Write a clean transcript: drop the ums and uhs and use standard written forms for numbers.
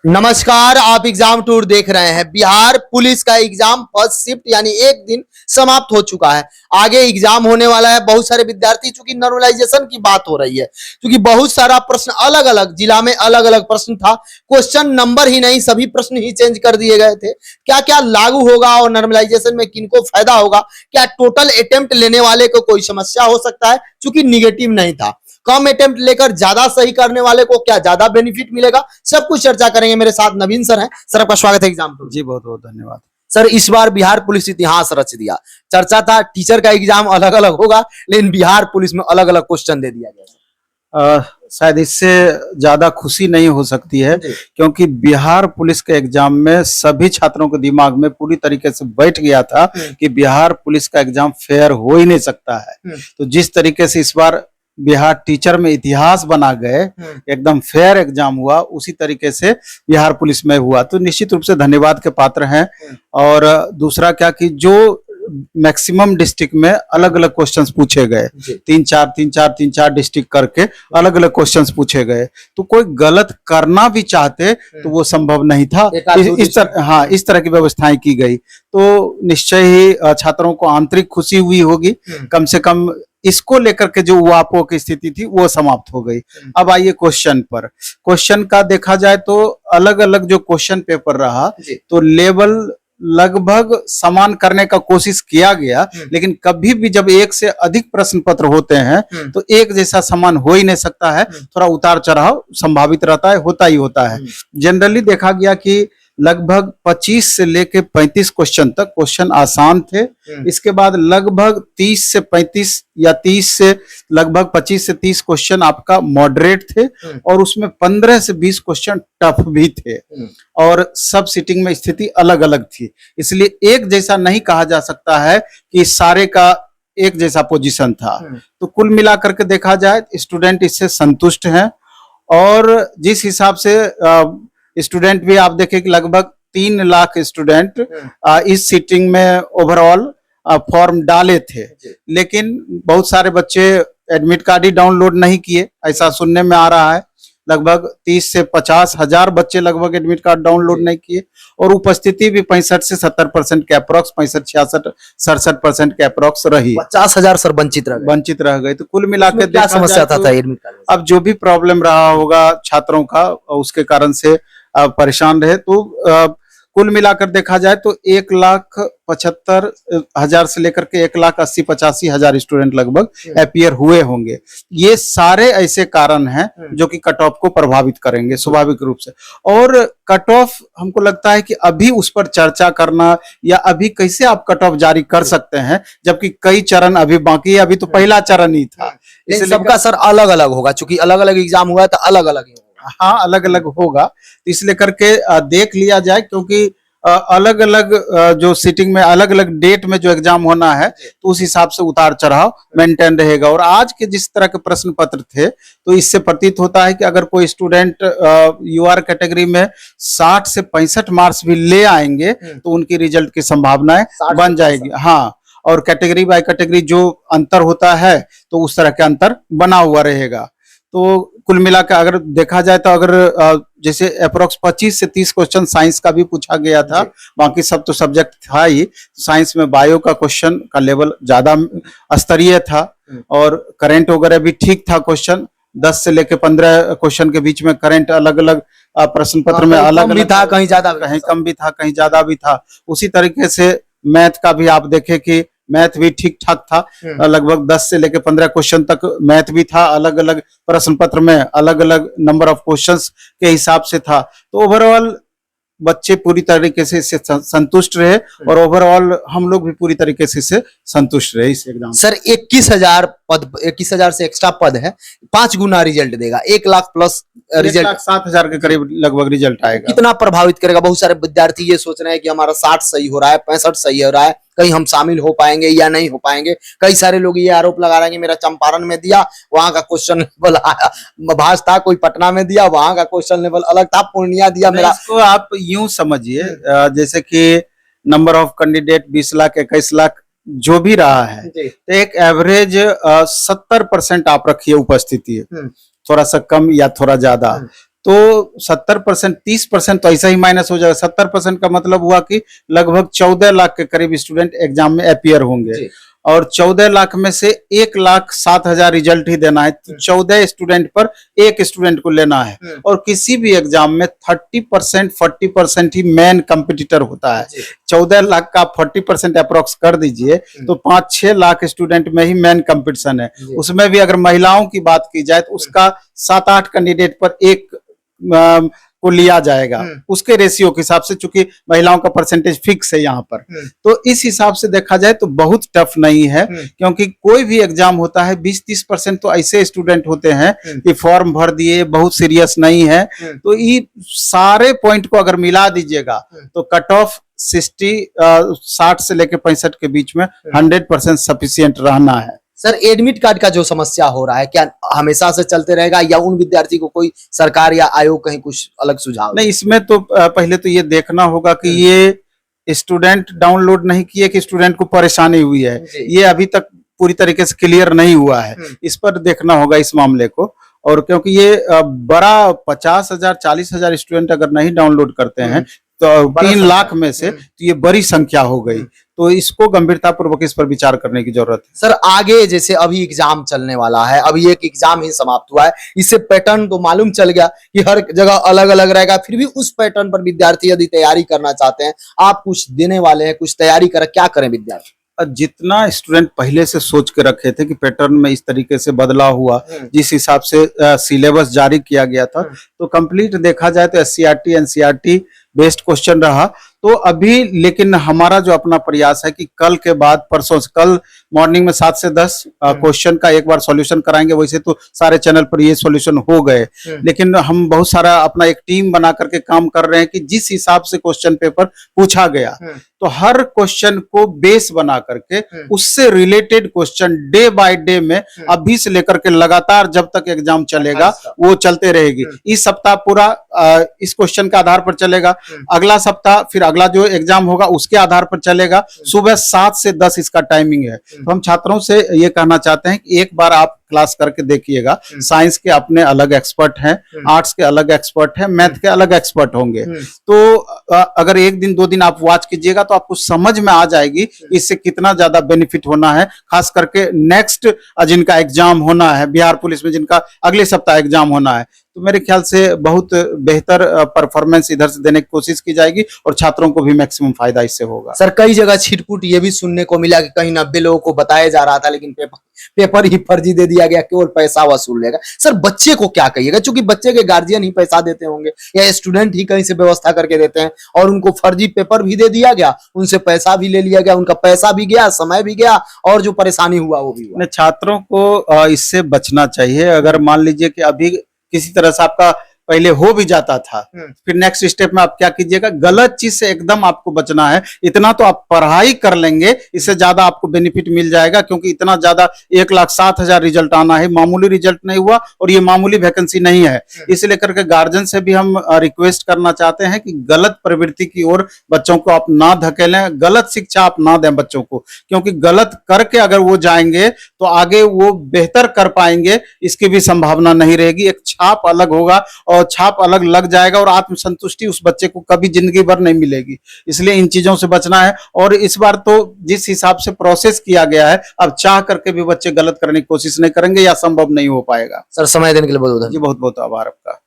नमस्कार, आप exam tour देख रहे हैं। बिहार पुलिस का एग्जाम फर्स्ट शिफ्ट यानी एक दिन समाप्त हो चुका है। आगे एग्जाम होने वाला है। बहुत सारे विद्यार्थी, चूंकि नॉर्मलाइजेशन की बात हो रही है, क्योंकि बहुत सारा प्रश्न अलग अलग जिला में अलग अलग प्रश्न था। क्वेश्चन नंबर ही नहीं, सभी प्रश्न ही चेंज कर दिए गए थे। क्या क्या लागू होगा और नॉर्मलाइजेशन में किनको फायदा होगा, क्या टोटल अटेम्प्ट लेने वाले को कोई समस्या हो सकता है, चूंकि निगेटिव नहीं था। कम अटेम्प्ट लेकर ज्यादा सही करने वाले को क्या ज्यादा बेनिफिट मिलेगा, सब कुछ चर्चा करेंगे। मेरे साथ नवीन सर हैं। सर, आपका स्वागत है एग्जाम टूर। जी बहुत बहुत धन्यवाद। सर, इस बार बिहार पुलिस इतिहास रच दिया। चर्चा था टीचर का एग्जाम अलग अलग होगा, लेकिन बिहार पुलिस में अलग अलग क्वेश्चन दे दिया गया। शायद इससे ज्यादा खुशी नहीं हो सकती है, क्योंकि बिहार पुलिस के एग्जाम में सभी छात्रों के दिमाग में पूरी तरीके से बैठ गया था कि बिहार पुलिस का एग्जाम फेयर हो ही नहीं सकता है। तो जिस तरीके से इस बार बिहार टीचर में इतिहास बना गए, एकदम फेयर एग्जाम हुआ, उसी तरीके से बिहार पुलिस में हुआ, तो निश्चित रूप से धन्यवाद के पात्र हैं। और दूसरा क्या कि जो मैक्सिमम डिस्ट्रिक्ट में अलग अलग क्वेश्चंस पूछे गए, तीन चार डिस्ट्रिक्ट करके अलग अलग क्वेश्चंस पूछे गए, तो कोई गलत करना भी चाहते तो वो संभव नहीं था। इस तरह की व्यवस्थाएं की गई, तो निश्चय ही छात्रों को आंतरिक खुशी हुई होगी। कम से कम इसको लेकर के जो उहापोह की स्थिति थी वो समाप्त हो गई। अब आइए क्वेश्चन पर। क्वेश्चन का देखा जाए तो अलग अलग जो क्वेश्चन पेपर रहा, तो लेवल लगभग समान करने का कोशिश किया गया, लेकिन कभी भी जब एक से अधिक प्रश्न पत्र होते हैं तो एक जैसा समान हो ही नहीं सकता है। थोड़ा उतार चढ़ाव संभावित रहता है, होता ही होता है। जनरली देखा गया कि लगभग 25 से लेके 35 क्वेश्चन तक क्वेश्चन आसान थे। इसके बाद लगभग 30 से 35 या 30 से लगभग 25 से 30 क्वेश्चन आपका मॉडरेट थे, और उसमें 15 से 20 क्वेश्चन टफ भी थे, और सब सिटिंग में स्थिति अलग अलग थी। इसलिए एक जैसा नहीं कहा जा सकता है कि सारे का एक जैसा पोजीशन था। तो कुल मिलाकर के देखा जाए स्टूडेंट इससे संतुष्ट हैं, और जिस हिसाब से स्टूडेंट भी आप देखें कि लगभग 3 लाख स्टूडेंट इस सीटिंग में ओवरऑल फॉर्म डाले थे, लेकिन बहुत सारे बच्चे एडमिट कार्ड ही डाउनलोड नहीं किए, ऐसा सुनने में आ रहा है। लगभग 30 से 50 हजार बच्चे लगभग एडमिट कार्ड डाउनलोड नहीं किए, और उपस्थिति भी 65 से 70% के अप्रोक्स, 65, 66, 67% के अप्रोक्स रही। 50,000 सर वंचित रह गए। तो कुल मिलाकर क्या समस्या था एडमिट कार्ड? अब जो भी प्रॉब्लम रहा होगा छात्रों का, उसके कारण से परेशान रहे, तो कुल मिलाकर देखा जाए तो 1,75,000 से लेकर के 1,80,85,000 स्टूडेंट लगभग अपीयर हुए होंगे। ये सारे ऐसे कारण हैं जो कि कट ऑफ को प्रभावित करेंगे स्वाभाविक रूप से। और कट ऑफ हमको लगता है कि अभी उस पर चर्चा करना, या अभी कैसे आप कट ऑफ जारी कर सकते हैं, जबकि कई चरण अभी बाकी है, अभी तो पहला चरण ही था। इसलिए सबका सर अलग अलग होगा, चूंकि अलग अलग एग्जाम हुआ तो अलग अलग ही। हाँ, अलग अलग होगा, इसलिए करके देख लिया जाए, क्योंकि अलग अलग जो सीटिंग में अलग अलग डेट में जो एग्जाम होना है, तो उस हिसाब से उतार चढ़ाव मेंटेन रहेगा। और आज के जिस तरह के प्रश्न पत्र थे, तो इससे प्रतीत होता है कि अगर कोई स्टूडेंट यूआर कैटेगरी में 60 से 65 मार्क्स भी ले आएंगे तो उनकी रिजल्ट की संभावनाएं बन जाएगी। हाँ, और कैटेगरी बाय कैटेगरी जो अंतर होता है, तो उस तरह के अंतर बना हुआ रहेगा। तो कुल मिलाकर अगर देखा जाए तो अगर जैसे अप्रोक्स 25 से 30 क्वेश्चन साइंस का भी पूछा गया था, बाकी सब तो सब्जेक्ट था ही। साइंस में बायो का क्वेश्चन का लेवल ज्यादा स्तरीय था, और करंट वगैरह भी ठीक था। क्वेश्चन 10 से लेकर 15 क्वेश्चन के बीच में करंट अलग अलग प्रश्न पत्र में अलग अलग था, कहीं ज्यादा, कहीं कम भी था, कहीं ज्यादा भी था। उसी तरीके से मैथ का भी आप देखें कि मैथ भी ठीक ठाक था, लगभग 10 से लेकर 15 क्वेश्चन तक मैथ भी था, अलग अलग प्रश्न पत्र में अलग अलग नंबर ऑफ क्वेश्चंस के हिसाब से था। तो ओवरऑल बच्चे पूरी तरीके से इससे संतुष्ट रहे, और ओवरऑल हम लोग भी पूरी तरीके से इससे संतुष्ट रहे इस एग्जाम। सर, 21,000 पद, 21,000 से एक्स्ट्रा पद है, 5 गुना रिजल्ट देगा, 1 लाख प्लस रिजल्ट, 1,07,000 के करीब लगभग रिजल्ट आएगा। कितना प्रभावित करेगा? बहुत सारे विद्यार्थी ये सोच रहे हैं कि हमारा 60 सही हो रहा है, 65 सही हो रहा है, कहीं हम शामिल हो पाएंगे या नहीं हो पाएंगे। कई सारे लोग ये आरोप लगा रहे हैं कि मेरा चंपारण में दिया, वहां का क्वेश्चन लेवल भाष था, कोई पटना में दिया, वहां का क्वेश्चन लेवल अलग था, पूर्णिया दिया मेरा। इसको आप यूं समझिए, जैसे कि number of candidate 20 lakh 21 lakh जो भी रहा है, तो एक एवरेज 70% आप रखिए उपस्थिति, थोड़ा सा कम या थोड़ा ज्यादा, तो 70%, 30% तो ऐसा ही माइनस हो जाएगा। 70% का मतलब हुआ कि लगभग 14 लाख के करीब स्टूडेंट एग्जाम में अपियर होंगे जी। और 14 लाख में से 1,07,000 रिजल्ट ही देना है, तो 14 स्टूडेंट पर एक स्टूडेंट को लेना है। और किसी भी एग्जाम में 30%, 40% ही मेन कंपटीटर होता है। 14 लाख का 40% अप्रोक्स कर दीजिए तो 5-6 लाख स्टूडेंट में ही मेन कंपटीशन है। उसमें भी अगर महिलाओं की बात की जाए तो उसका 7-8 कैंडिडेट पर एक को लिया जाएगा उसके रेशियो के हिसाब से, चूंकि महिलाओं का परसेंटेज फिक्स है यहाँ पर। तो इस हिसाब से देखा जाए तो बहुत टफ नहीं है, क्योंकि कोई भी एग्जाम होता है 20-30% तो ऐसे स्टूडेंट होते हैं कि फॉर्म भर दिए, बहुत सीरियस नहीं है। तो ये सारे पॉइंट को अगर मिला दीजिएगा तो कट ऑफ 60 से लेकर 65 के बीच में 100% सफिशियंट रहना है। सर एडमिट कार्ड का जो समस्या हो रहा है, क्या हमेशा से चलते रहेगा या उन विद्यार्थी को कोई सरकार या आयोग कहीं कुछ अलग सुझाव? नहीं, इसमें तो पहले तो ये देखना होगा कि ये स्टूडेंट डाउनलोड नहीं किए कि स्टूडेंट को परेशानी हुई है, ये अभी तक पूरी तरीके से क्लियर नहीं हुआ है। इस पर देखना होगा इस मामले को। और क्योंकि ये बड़ा 50,000 40,000 स्टूडेंट अगर नहीं डाउनलोड करते हैं तो 3 लाख में से तो ये बड़ी संख्या हो गई, तो इसको गंभीरता पूर्वक इस पर विचार करने की जरूरत है। सर आगे जैसे अभी एग्जाम चलने वाला है, अभी एक एग्जाम ही समाप्त हुआ है, इससे पैटर्न तो मालूम चल गया कि हर जगह अलग अलग रहेगा, फिर भी उस पैटर्न पर विद्यार्थी यदि तैयारी करना चाहते हैं, आप कुछ देने वाले हैं, कुछ तैयारी कर, क्या करें विद्यार्थी? जितना स्टूडेंट पहले से सोच के रखे थे कि पैटर्न में इस तरीके से बदलाव हुआ, जिस हिसाब से सिलेबस जारी किया गया था, तो कंप्लीट देखा जाए तो एससीईआरटी एनसीईआरटी बेस्ड क्वेश्चन रहा। तो अभी लेकिन हमारा जो अपना प्रयास है कि कल के बाद परसों से, कल मॉर्निंग में 7 से 10 क्वेश्चन का एक बार सॉल्यूशन कराएंगे। वैसे तो सारे चैनल पर ये सॉल्यूशन हो गए, लेकिन हम बहुत सारा अपना एक टीम बना करके काम कर रहे हैं कि जिस हिसाब से क्वेश्चन पेपर पूछा गया तो हर क्वेश्चन को बेस बना करके उससे related question day by day में अभी से लेकर के लगातार जब तक एग्जाम चलेगा वो चलते रहेगी। इस सप्ताह पूरा इस क्वेश्चन के आधार पर चलेगा, अगला सप्ताह फिर अगला जो एग्जाम होगा उसके आधार पर चलेगा। सुबह 7 से 10 इसका टाइमिंग है। तो हम छात्रों से ये कहना चाहते हैं कि एक बार आप क्लास करके देखिएगा। साइंस के अपने अलग एक्सपर्ट हैं, आर्ट्स के अलग एक्सपर्ट हैं, मैथ के अलग एक्सपर्ट होंगे। तो अगर 1 दिन 2 दिन आप वॉच कीजिएगा तो आपको समझ में आ जाएगी इससे कितना ज्यादा बेनिफिट होना है। खास करके नेक्स्ट जिनका एग्जाम होना है बिहार पुलिस में, जिनका अगले सप्ताह एग्जाम होना है, तो मेरे ख्याल से बहुत बेहतर परफॉर्मेंस इधर से देने की कोशिश की जाएगी और छात्रों को भी मैक्सिमम फायदा इससे होगा। सर कई जगह छिटपुट ये भी सुनने को मिला कि कहीं 90 लोगों को बताया जा रहा था, लेकिन पेपर ही फर्जी दे दिया गया, केवल पैसा वसूल लेगा। सर बच्चे को क्या कहिएगा, क्योंकि बच्चे के गार्जियन ही पैसा देते होंगे या स्टूडेंट ही कहीं से व्यवस्था करके देते हैं और उनको फर्जी पेपर भी दे दिया गया, उनसे पैसा भी ले लिया गया, उनका पैसा भी गया, समय भी गया और जो परेशानी हुआ वो भी हुआ। छात्रों को इससे बचना चाहिए। अगर मान लीजिए कि अभी किसी तरह से आपका पहले हो भी जाता था, फिर नेक्स्ट स्टेप में आप क्या कीजिएगा, गलत चीज से एकदम आपको बचना है। इतना तो आप पढ़ाई कर लेंगे, इससे ज्यादा आपको बेनिफिट मिल जाएगा, क्योंकि इतना ज्यादा 1,07,000 रिजल्ट आना है, मामूली रिजल्ट नहीं हुआ और ये मामूली वैकेंसी नहीं है। इसलिए करके गार्जियन से भी हम रिक्वेस्ट करना चाहते हैं कि गलत प्रवृत्ति की ओर बच्चों को आप ना धकेलें, गलत शिक्षा आप ना दें बच्चों को, क्योंकि गलत करके अगर वो जाएंगे तो आगे वो बेहतर कर पाएंगे इसकी भी संभावना नहीं रहेगी। एक छाप अलग होगा और छाप अलग लग जाएगा और आत्मसंतुष्टि उस बच्चे को कभी जिंदगी भर नहीं मिलेगी। इसलिए इन चीजों से बचना है। और इस बार तो जिस हिसाब से प्रोसेस किया गया है, अब चाह करके भी बच्चे गलत करने की कोशिश नहीं करेंगे या संभव नहीं हो पाएगा। सर समय देने के लिए बहुत बहुत बहुत आभार आपका।